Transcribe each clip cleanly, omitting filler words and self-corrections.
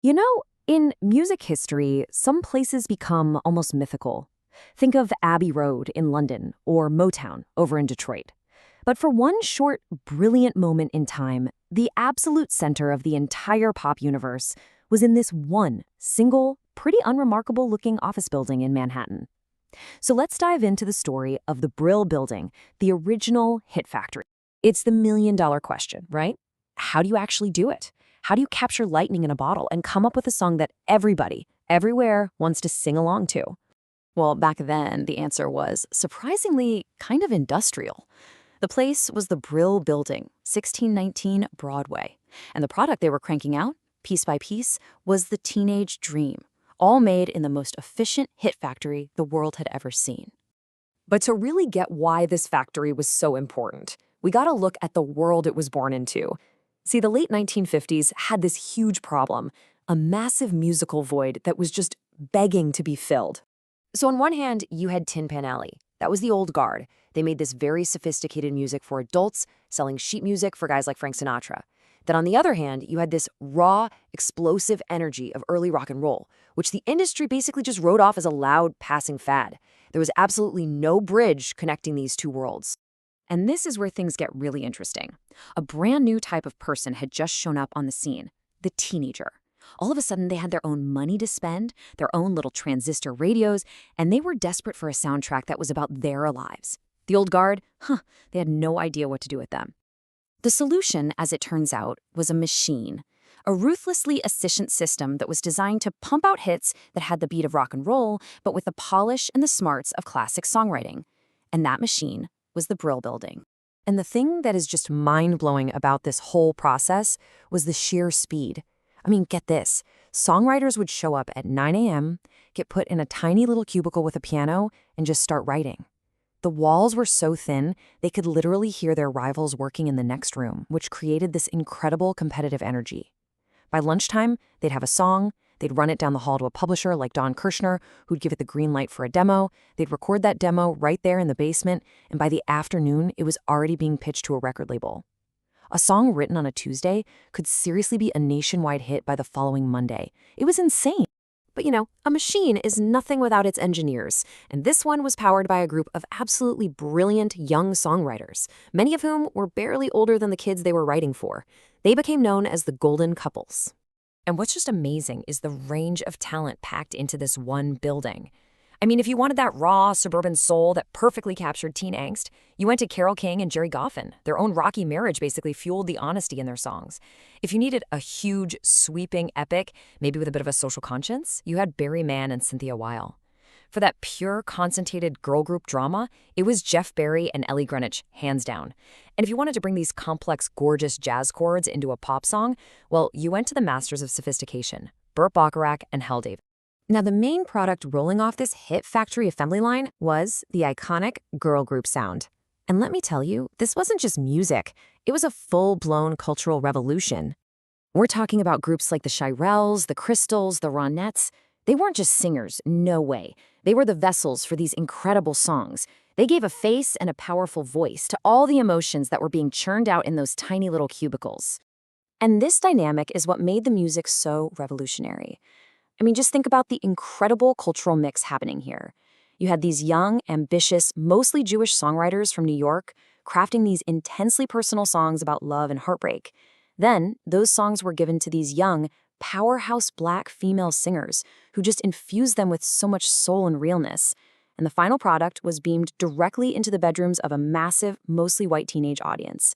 You know, in music history, some places become almost mythical. Think of Abbey Road in London or Motown over in Detroit. But for one short, brilliant moment in time, the absolute center of the entire pop universe was in this one single, pretty unremarkable looking office building in Manhattan. So let's dive into the story of the Brill Building, the original hit factory. It's the million-dollar question, right? How do you actually do it? How do you capture lightning in a bottle and come up with a song that everybody, everywhere, wants to sing along to? Well, back then, the answer was surprisingly kind of industrial. The place was the Brill Building, 1619 Broadway. And the product they were cranking out, piece by piece, was the teenage dream, all made in the most efficient hit factory the world had ever seen. But to really get why this factory was so important, we gotta look at the world it was born into. See, the late 1950s had this huge problem, a massive musical void that was just begging to be filled. So on one hand, you had Tin Pan Alley. That was the old guard. They made this very sophisticated music for adults, selling sheet music for guys like Frank Sinatra. Then on the other hand, you had this raw, explosive energy of early rock and roll, which the industry basically just wrote off as a loud, passing fad. There was absolutely no bridge connecting these two worlds. And this is where things get really interesting. A brand new type of person had just shown up on the scene, the teenager. All of a sudden, they had their own money to spend, their own little transistor radios, and they were desperate for a soundtrack that was about their lives. The old guard, they had no idea what to do with them. The solution, as it turns out, was a machine, a ruthlessly efficient system that was designed to pump out hits that had the beat of rock and roll, but with the polish and the smarts of classic songwriting. And that machine was the Brill Building. And the thing that is just mind-blowing about this whole process was the sheer speed. I mean, get this. Songwriters would show up at 9 a.m., get put in a tiny little cubicle with a piano, and just start writing. The walls were so thin, they could literally hear their rivals working in the next room, which created this incredible competitive energy. By lunchtime, they'd have a song, they'd run it down the hall to a publisher like Don Kirshner, who'd give it the green light for a demo, they'd record that demo right there in the basement, and by the afternoon, it was already being pitched to a record label. A song written on a Tuesday could seriously be a nationwide hit by the following Monday. It was insane. But a machine is nothing without its engineers, and this one was powered by a group of absolutely brilliant young songwriters, many of whom were barely older than the kids they were writing for. They became known as the Golden Couples. And what's just amazing is the range of talent packed into this one building. I mean, if you wanted that raw suburban soul that perfectly captured teen angst, you went to Carole King and Jerry Goffin. Their own rocky marriage basically fueled the honesty in their songs. If you needed a huge, sweeping epic, maybe with a bit of a social conscience, you had Barry Mann and Cynthia Weil. For that pure, concentrated girl group drama, it was Jeff Barry and Ellie Greenwich, hands down. And if you wanted to bring these complex, gorgeous jazz chords into a pop song, well, you went to the masters of sophistication, Burt Bacharach and Hal David. Now, the main product rolling off this hit factory assembly line was the iconic girl group sound. And let me tell you, this wasn't just music. It was a full-blown cultural revolution. We're talking about groups like the Shirelles, the Crystals, the Ronettes. They weren't just singers, no way. They were the vessels for these incredible songs. They gave a face and a powerful voice to all the emotions that were being churned out in those tiny little cubicles. And this dynamic is what made the music so revolutionary. I mean, just think about the incredible cultural mix happening here. You had these young, ambitious, mostly Jewish songwriters from New York crafting these intensely personal songs about love and heartbreak. Then, those songs were given to these young, powerhouse black female singers who just infused them with so much soul and realness. And the final product was beamed directly into the bedrooms of a massive, mostly white teenage audience.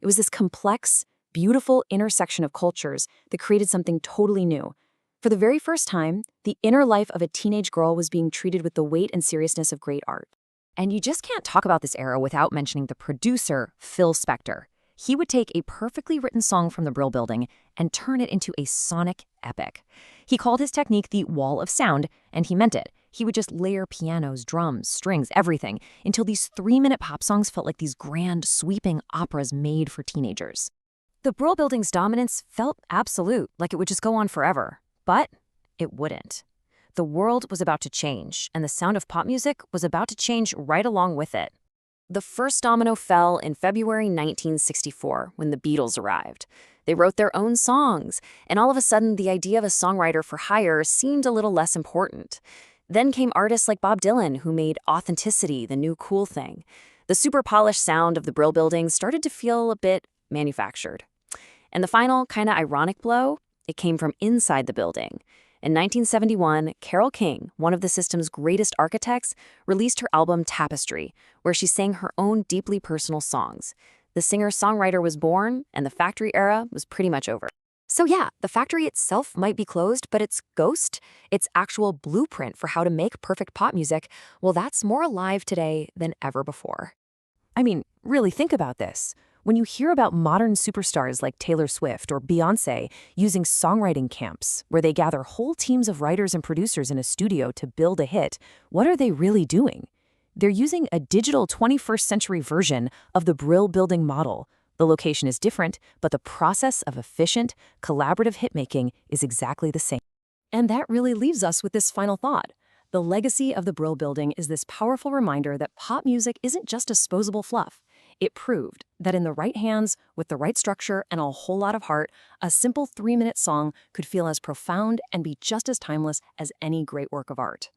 It was this complex, beautiful intersection of cultures that created something totally new. For the very first time, the inner life of a teenage girl was being treated with the weight and seriousness of great art. And you just can't talk about this era without mentioning the producer, Phil Spector. He would take a perfectly written song from the Brill Building and turn it into a sonic epic. He called his technique the wall of sound, and he meant it. He would just layer pianos, drums, strings, everything, until these 3-minute pop songs felt like these grand, sweeping operas made for teenagers. The Brill Building's dominance felt absolute, like it would just go on forever. But it wouldn't. The world was about to change, and the sound of pop music was about to change right along with it. The first domino fell in February 1964 when the Beatles arrived. They wrote their own songs, and all of a sudden, the idea of a songwriter for hire seemed a little less important. Then came artists like Bob Dylan, who made authenticity the new cool thing. The super polished sound of the Brill Building started to feel a bit manufactured. And the final, kind of ironic blow, it came from inside the building. In 1971, Carole King, one of the system's greatest architects, released her album Tapestry, where she sang her own deeply personal songs. The singer-songwriter was born, and the factory era was pretty much over. So yeah, the factory itself might be closed, but its ghost, its actual blueprint for how to make perfect pop music, well, that's more alive today than ever before. I mean, really think about this. When you hear about modern superstars like Taylor Swift or Beyoncé using songwriting camps, where they gather whole teams of writers and producers in a studio to build a hit, what are they really doing? They're using a digital 21st century version of the Brill Building model. The location is different, but the process of efficient, collaborative hitmaking is exactly the same. And that really leaves us with this final thought. The legacy of the Brill Building is this powerful reminder that pop music isn't just disposable fluff. It proved that in the right hands, with the right structure and a whole lot of heart, a simple 3-minute song could feel as profound and be just as timeless as any great work of art.